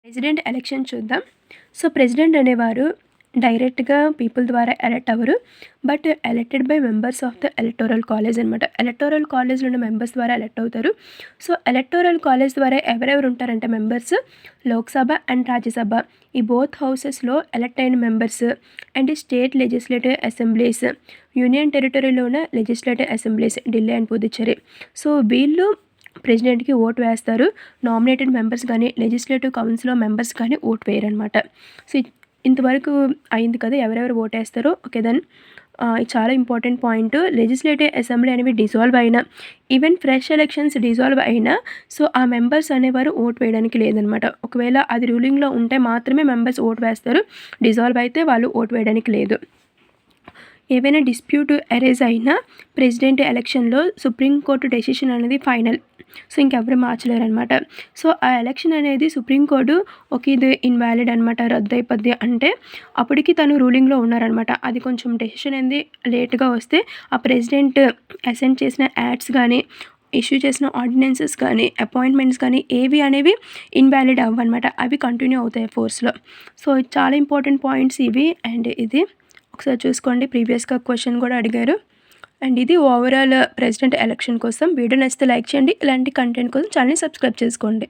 President election చూద్దాం. So president అనేవారు డైరెక్ట్‌గా పీపుల్ ద్వారా ఎలక్ట్ అవ్వరు. But elected by members of the electoral college అనమాట. ఎలక్టోరల్ కాలేజ్‌లో ఉన్న మెంబర్స్ ద్వారా ఎలక్ట్ అవుతారు. సో ఎలక్టోరల్ కాలేజ్ ద్వారా ఎవరెవరు ఉంటారంటే మెంబర్స్ లోక్‌సభ అండ్ రాజ్యసభ ఈ బోత్ హౌసెస్‌లో ఎలక్ట్ అయిన members and state legislative assemblies, union టెరిటరీలో ఉన్న legislative assemblies Delhi and Puducherry. So వీళ్ళు ప్రెసిడెంట్‌కి ఓటు వేస్తారు. నామినేటెడ్ మెంబర్స్ కానీ, లెజిస్లేటివ్ కౌన్సిల్ మెంబర్స్ కానీ ఓటు వేయరనమాట. సో ఇంతవరకు అయింది కదా ఎవరెవరు ఓటేస్తారో. ఓకే దెన్ ఇది చాలా ఇంపార్టెంట్ పాయింట్. లెజిస్లేటివ్ అసెంబ్లీ అనేవి డిజాల్వ్ అయినా, ఈవెన్ ఫ్రెష్ ఎలక్షన్స్ డిజాల్వ్ అయినా సో ఆ మెంబర్స్ అనేవారు ఓటు వేయడానికి లేదనమాట. ఒకవేళ అది రూలింగ్‌లో ఉంటే మాత్రమే మెంబర్స్ ఓటు వేస్తారు. డిజాల్వ్ అయితే వాళ్ళు ఓటు వేయడానికి లేదు. ఏవైనా డిస్ప్యూట్ అరైజ్ అయినా ప్రెసిడెంట్ ఎలక్షన్‌లో సుప్రీంకోర్టు డెసిషన్ అనేది ఫైనల్. సో ఇంకెవరు మార్చలేరనమాట. సో ఆ ఎలక్షన్ అనేది సుప్రీంకోర్టు ఇది ఇన్వాలిడ్ అనమాట, రద్దయిపోద్ది అంటే అప్పటికి తను రూలింగ్‌లో ఉన్నారనమాట. అది కొంచెం డెసిషన్ అనేది లేట్‌గా వస్తే ఆ ప్రెసిడెంట్ అసెంట్ చేసిన యాక్ట్స్ కానీ, ఇష్యూ చేసిన ఆర్డినెన్సెస్ కానీ, అపాయింట్మెంట్స్ కానీ ఏవి అనేవి ఇన్వాలిడ్ అవ్వనమాట. అవి కంటిన్యూ అవుతాయి ఫోర్స్‌లో. సో చాలా ఇంపార్టెంట్ పాయింట్స్ ఇవి. అండ్ ఇది ఒకసారి చూసుకోండి, ప్రీవియస్‌గా క్వశ్చన్ కూడా అడిగారు. అండ్ ఇది ఓవరాల్ ప్రెసిడెంట్ ఎలక్షన్ కోసం. వీడియో నచ్చితే లైక్ చేయండి. ఇలాంటి కంటెంట్ కోసం ఛానల్ని సబ్స్క్రైబ్ చేసుకోండి.